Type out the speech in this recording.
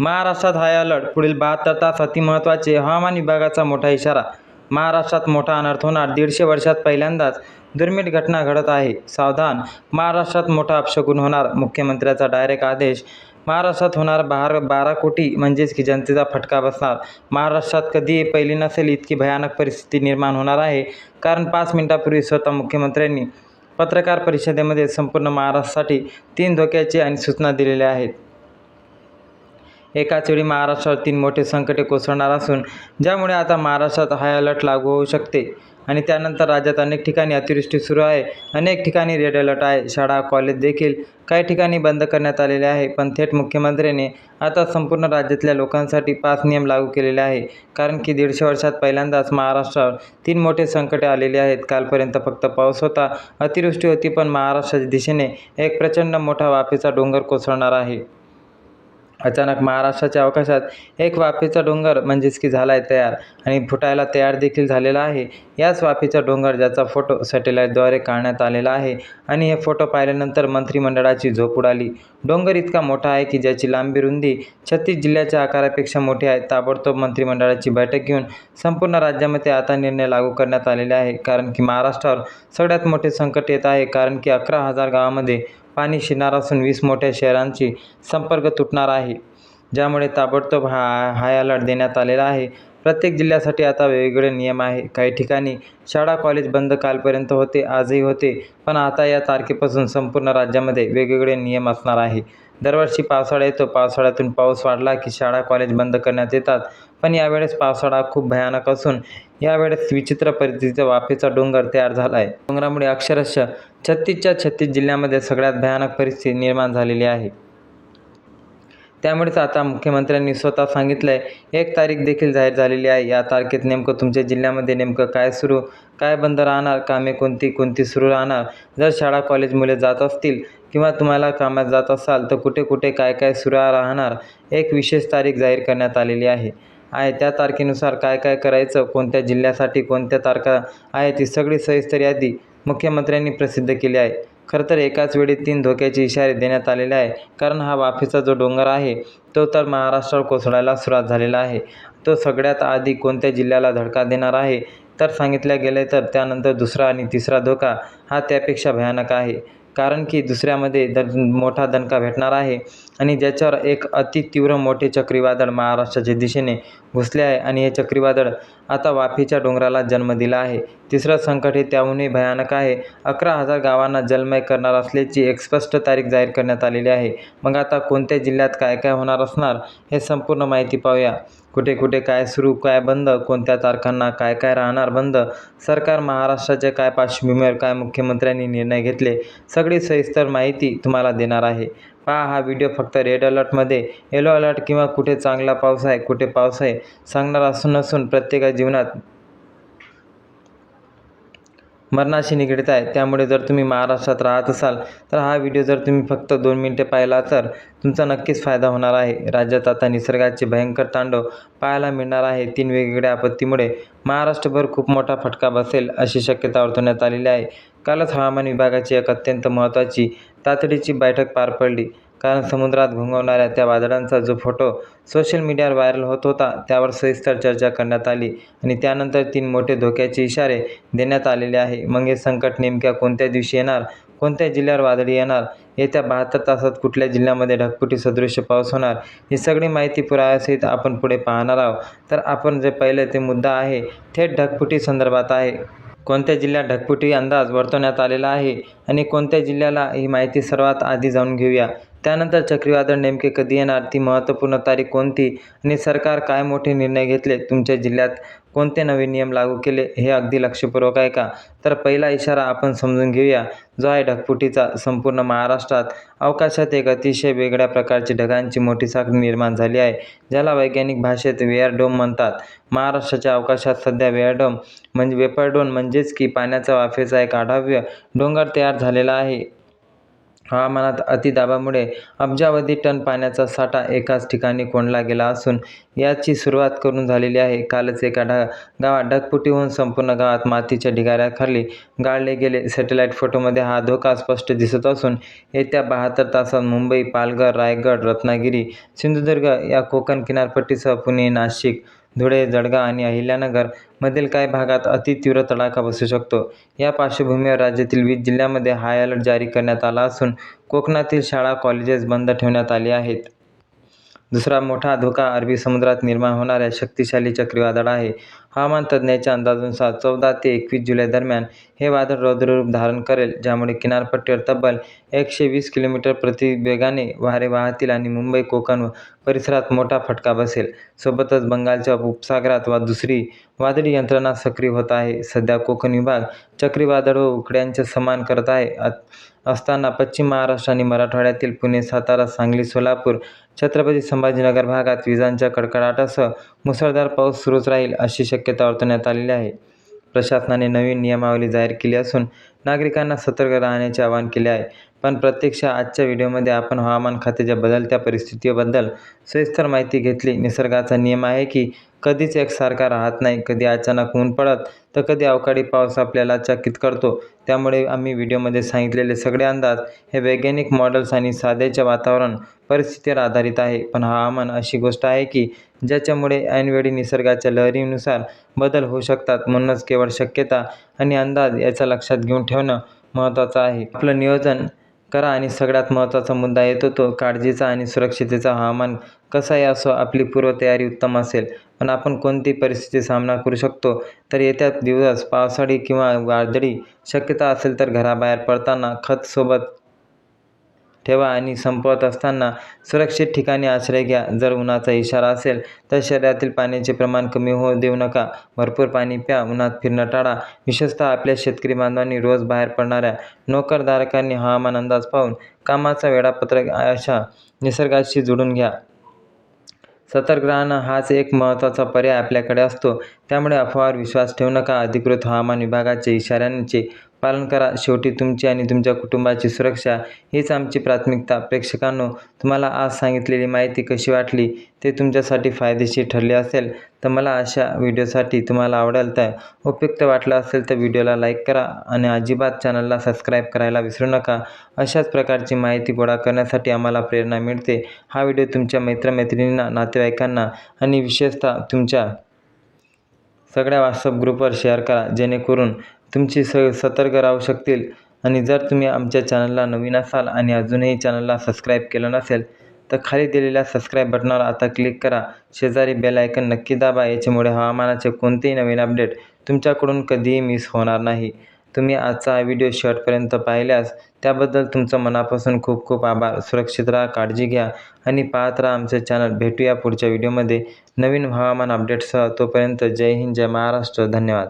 महाराष्ट्रात high alert. पुढील 72 तास अतिमहत्त्वाचे. हवामान विभागाचा मोठा इशारा. महाराष्ट्रात मोठा अनर्थ होणार. 150 वर्षात पहिल्यांदाच दुर्मिळ घटना घडत आहे. सावधान, महाराष्ट्रात मोठा अपशकुन होणार. मुख्यमंत्र्यांचा डायरेक्ट आदेश. महाराष्ट्रात होणार 12 कोटी म्हणजेच की जनतेचा फटका बसणार. महाराष्ट्रात कधीही पहिली नसेल इतकी भयानक परिस्थिती निर्माण होणार आहे. कारण 5 मिनिटांपूर्वी स्वतः मुख्यमंत्र्यांनी पत्रकार परिषदेमध्ये संपूर्ण महाराष्ट्रासाठी 3 धोक्याचे आणि सूचना दिलेल्या आहेत. एकाच वेळी महाराष्ट्रावर 3 मोठे संकटे कोसळणार असून ज्यामुळे आता महाराष्ट्रात हाय अलर्ट लागू होऊ शकते. आणि त्यानंतर राज्यात अनेक ठिकाणी अतिवृष्टी सुरू आहे. अनेक ठिकाणी रेड अलर्ट आहे. शाळा कॉलेज देखील काही ठिकाणी बंद करण्यात आलेले आहे. पण थेट मुख्यमंत्र्यांनी आता संपूर्ण राज्यातल्या लोकांसाठी 5 नियम लागू केलेले आहे. कारण की 150 वर्षात पहिल्यांदाच महाराष्ट्रावर 3 मोठे संकटे आलेली आहेत. कालपर्यंत फक्त पाऊस होता, अतिवृष्टी होती, पण महाराष्ट्राच्या दिशेने एक प्रचंड मोठा वाफेचा डोंगर कोसळणार आहे. अचानक महाराष्ट्राच्या अवकाशात एक वाफेचा डोंगर म्हणजेच की झाला आहे तयार आणि फुटायला तयार देखील झालेला आहे. याच वाफेचा डोंगर ज्याचा फोटो सॅटेलाईटद्वारे काढण्यात आलेला आहे आणि हे फोटो पाहिल्यानंतर मंत्रिमंडळाची झोप उडाली. डोंगर इतका मोठा आहे की ज्याची लांबी रुंदी 36 जिल्ह्याच्या आकारापेक्षा मोठी आहे. ताबडतोब मंत्रिमंडळाची बैठक घेऊन संपूर्ण राज्यामध्ये आता निर्णय लागू करण्यात आलेले आहे. कारण की महाराष्ट्रावर सगळ्यात मोठे संकट येत आहे. कारण की 11,000 गावामध्ये पाणी शिरणार असून 20 मोठ्या शहरांची संपर्क तुटणार आहे. ज्यामुळे ताबडतोब हाय अलर्ट देण्यात आलेला आहे. प्रत्येक जिल्ह्यासाठी आता वेगवेगळे नियम आहे. काही ठिकाणी शाळा कॉलेज बंद कालपर्यंत होते, आजही होते, पण आता या तारखेपासून संपूर्ण राज्यामध्ये वेगवेगळे नियम असणार आहे. दरवर्षी पावसाळा येतो. पावसाळ्यातून पाऊस वाढला की शाळा कॉलेज बंद करण्यात येतात. पण यावेळेस पावसाळा खूप भयानक असून यावेळेस विचित्र परिस्थितीचा वाफेचा डोंगर तयार झाला आहे. डोंगरामुळे अक्षरशः 36च्या 36 जिल्ह्यामध्ये सगळ्यात भयानक परिस्थिती निर्माण झालेली आहे. त्यामुळेच आता मुख्यमंत्र्यांनी स्वतः सांगितलं आहे. 1 तारीख देखील जाहीर झालेली आहे. या तारखेत नेमकं तुमच्या जिल्ह्यामध्ये नेमकं काय सुरू, काय बंद राहणार, कामे कोणती सुरू राहणार, जर शाळा कॉलेज मुले जात असतील किंवा तुम्हाला कामात जात असाल तर कुठे कुठे काय सुरू राहणार, एक विशेष तारीख जाहीर करण्यात आलेली आहे. त्या तारखेनुसार काय करायचं, कोणत्या जिल्ह्यासाठी कोणत्या तारखा आहेत, ती सगळी सविस्तर यादी मुख्यमंत्र्यांनी प्रसिद्ध केली आहे. खरं तर एकाच वेळी 3 धोक्याचे इशारे देण्यात आलेले आहे. कारण हा वाफेचा जो डोंगर आहे तो तर महाराष्ट्रावर कोसळायला सुरुवात झालेला आहे. तो सगळ्यात आधी कोणत्या जिल्ह्याला धडका देणार आहे तर सांगितलं गेलं तर त्यानंतर दुसरा आणि तिसरा धोका हा त्यापेक्षा भयानक आहे. कारण की दुसऱ्यामध्ये मोठा दणका भेटणार आहे आणि ज्याच्यावर एक तीव्र मोठे चक्रीवादळ महाराष्ट्राच्या दिशेने घुसले आहे आणि हे चक्रीवादळ आता वाफेच्या डोंगराला जन्म दिला आहे. तिसरं संकट हे त्याहूनही भयानक आहे. 11,000 गावांना जलमय करणार असल्याची एक स्पष्ट तारीख जाहीर करण्यात आलेली आहे. मग आता कोणत्या जिल्ह्यात काय होणार असणार हे संपूर्ण माहिती पाहूया. कुठे काय सुरू, काय बंद, कोणत्या तारखांना काय राहणार बंद, सरकार महाराष्ट्राच्या काय पार्श्वभूमीवर काय मुख्यमंत्र्यांनी निर्णय घेतले, सगळी सविस्तर माहिती तुम्हाला देणार आहे. पहा हा व्हिडिओ. फक्त रेड अलर्टमध्ये येलो अलर्ट किंवा कुठे चांगला पाऊस आहे कुठे पाऊस आहे सांगणार नसून प्रत्येकाच्या जीवनात मरणाशी निगडीत आहे. त्यामुळे जर तुम्ही महाराष्ट्रात राहत असाल तर हा व्हिडिओ जर तुम्ही फक्त 2 मिनिटे पाहिला तर तुमचा नक्कीच फायदा होणार आहे. राज्यात आता निसर्गाचे भयंकर तांडव पाहायला मिळणार आहे. 3 वेगवेगळ्या आपत्तीमुळे महाराष्ट्रभर खूप मोठा फटका बसेल अशी शक्यता वर्तवण्यात आलेली आहे. कालच हवामान विभागाची एक अत्यंत महत्त्वाची तातडीची बैठक पार पडली. कारण समुद्रात घोंघावणाऱ्या त्या वादळांचा जो फोटो सोशल मीडियावर व्हायरल होत होता त्यावर सविस्तर चर्चा करण्यात आली आणि त्यानंतर 3 मोठे धोक्याचे इशारे देण्यात आलेले आहे. मग हे संकट नेमक्या कोणत्या दिवशी येणार, कोणत्या जिल्ह्यावर वादळी येणार, येत्या 72 तासात कुठल्या जिल्ह्यामध्ये ढगफुटी सदृश्य पाऊस होणार, ही सगळी माहिती पुराव्यासहित आपण पुढे पाहणार आहोत. तर आपण जे पहिले ते मुद्दा आहे थेट ढगफुटी संदर्भात आहे. कोणत्या जिल्ह्यात ढगफुटी अंदाज वर्तवण्यात आलेला आहे आणि कोणत्या जिल्ह्याला, ही माहिती सर्वात आधी जाणून घेऊया. त्यानंतर चक्रीवादळ नेमके कधी येणार, ती महत्त्वपूर्ण तारीख कोणती आणि सरकार काय मोठे निर्णय घेतले, तुमच्या जिल्ह्यात कोणते नवे नियम लागू केले, हे अगदी लक्षपूर्वक आहे का. तर पहिला इशारा आपण समजून घेऊया जो आहे ढगफुटीचा. संपूर्ण महाराष्ट्रात अवकाशात एक अतिशय वेगळ्या प्रकारची ढगांची मोठी साखळी निर्माण झाली आहे ज्याला वैज्ञानिक भाषेत वेअर डोम म्हणतात. महाराष्ट्राच्या अवकाशात सध्या वेपर डोम म्हणजेच की पाण्याचा वाफेचा एक आढाव्य डोंगर तयार झालेला आहे. हवामानात अतिदाबामुळे अब्जावधी टन पाण्याचा साठा एकाच ठिकाणी कोंडला गेला असून याची सुरुवात करून झालेली आहे. कालच एका गावात ढगफुटी होऊन संपूर्ण गावात मातीच्या ढिगाऱ्याखाली गाळले गेले. सॅटेलाईट फोटोमध्ये हा धोका स्पष्ट दिसत असून येत्या 72 तासात मुंबई, पालघर, रायगड, रत्नागिरी, सिंधुदुर्ग या कोकण किनारपट्टीसह पुणे, नाशिक, धुळे, जळगाव आणि अहिल्यानगर मधील काही भागात अतितीव्र तडाखा बसू शकतो. या पार्श्वभूमीवर राज्यातील 20 जिल्ह्यांमध्ये हाय अलर्ट जारी करण्यात आला असून कोकणातील शाळा, कॉलेजेस बंद ठेवण्यात आली आहेत. दुसरा मोठा धोका अरबी समुद्रात निर्माण होणाऱ्या शक्तिशाली चक्रीवादळ आहे. हवामान तज्ज्ञांच्या अंदाजानुसार 14 ते 21 जुलै दरम्यान हे वादळ रौद्ररूप धारण करेल, ज्यामुळे किनारपट्टीवर तब्बल 120 किलोमीटर प्रति वेगाने वारे वाहतील आणि मुंबई, कोकण परिसरात मोठा फटका बसेल. सोबतच बंगालच्या उपसागरात दुसरी वादळी यंत्रणा सक्रिय होत आहे. सध्या कोकण विभाग चक्रीवादळ व उकड्यांचे सामना करत आहे. असताना पश्चिम महाराष्ट्र आणि मराठवाड्यातील पुणे, सातारा, सांगली, सोलापूर, छत्रपती संभाजीनगर भागात विजांच्या कडकडाटासह मुसळधार पाऊस सुरूच राहील अशी शक्यता वर्तवण्यात आलेली आहे. प्रशासनाने नवीन नियमावली जाहीर केली असून नागरिकांना सतर्क राहण्याचे आवाहन केले आहे. पण प्रत्यक्षात आजच्या व्हिडिओमध्ये आपण हवामान खात्याच्या बदलत्या परिस्थितीबद्दल सविस्तर माहिती घेतली. निसर्गाचा नियम आहे की कधीच एकसारखा राहत नाही. कधी अचानक ऊन पडत तर कधी अवकाळी पाऊस आपल्याला चकित करतो. त्यामुळे आम्ही व्हिडिओमध्ये सांगितलेले सगळे अंदाज हे वैज्ञानिक मॉडेल्स आणि सध्याच्या वातावरण परिस्थितीवर आधारित आहे. पण हवामान अशी गोष्ट आहे की ज्याच्यामुळे ऐनवेळी निसर्गाच्या लहरीनुसार बदल होऊ शकतात. म्हणूनच केवळ शक्यता आणि अंदाज याचा लक्षात घेऊन ठेवणं महत्त्वाचं आहे. आपलं नियोजन करा आणि सगळ्यात महत्त्वाचा मुद्दा येतो तो काळजीचा आणि सुरक्षिततेचा. हवामान कसाही असो, आपली पूर्वतयारी उत्तम असेल पण आपण कोणती परिस्थिती सामना करू शकतो. तर येत्या दिवस पावसाळी किंवा वादळी शक्यता असेल तर घराबाहेर पडताना खत सोबत ठेवा आणि संपत असताना सुरक्षित ठिकाणी आश्रय घ्या. जर उन्हाचा इशारा असेल तर शरीरातील पाण्याचे प्रमाण कमी होऊ देऊ नका. भरपूर पाणी प्या. उन्हात फिरणं टाळा. विशेषतः आपल्या शेतकरी बांधवांनी, रोज बाहेर पडणाऱ्या नोकरदारांनी हवामान अंदाज पाहून कामाचा वेळापत्रक अशा निसर्गाशी जोडून घ्या. सतर्क राहणं हाच एक महत्त्वाचा पर्याय आपल्याकडे असतो. त्यामुळे अफवावर विश्वास ठेवू नका. अधिकृत हवामान विभागाच्या इशाऱ्यांचे पालन करा. शेवटी तुमची आणि तुमच्या कुटुंबाची सुरक्षा हीच आमची प्राथमिकता. प्रेक्षकांनो, तुम्हाला आज सांगितलेली माहिती कशी वाटली ते तुमच्यासाठी फायदेशीर ठरली असेल तर मला अशा व्हिडिओसाठी तुम्हाला आवडेल तर उपयुक्त वाटलं असेल तर व्हिडिओला लाईक करा आणि अजिबात चॅनलला सबस्क्राईब करायला विसरू नका. अशाच प्रकारची माहिती गोळा करण्यासाठी आम्हाला प्रेरणा मिळते. हा व्हिडिओ तुमच्या मित्रमैत्रिणींना, नातेवाईकांना आणि विशेषतः तुमच्या सगळ्या व्हॉट्सअप ग्रुपवर शेअर करा, जेणेकरून तुमची सतर्क राहू शकतील. आणि जर तुम्ही आमच्या चॅनलला नवीन असाल आणि अजूनही चॅनलला सबस्क्राईब केलं नसेल तर खाली दिलेल्या सबस्क्राईब बटनावर आता क्लिक करा. शेजारी बेल आयकन नक्की दाबा. याच्यामुळे हवामानाचे कोणतेही नवीन अपडेट तुमच्याकडून कधीही मिस होणार नाही. तुम्ही आजचा हा व्हिडिओ शेवटपर्यंत पाहिल्यास त्याबद्दल तुमचं मनापासून खूप खूप आभार. सुरक्षित राहा, काळजी घ्या आणि पाहत राहा आमचे चॅनल. भेटूया पुढच्या व्हिडिओमध्ये नवीन हवामान अपडेट्ससह. तोपर्यंत जय हिंद, जय महाराष्ट्र. धन्यवाद.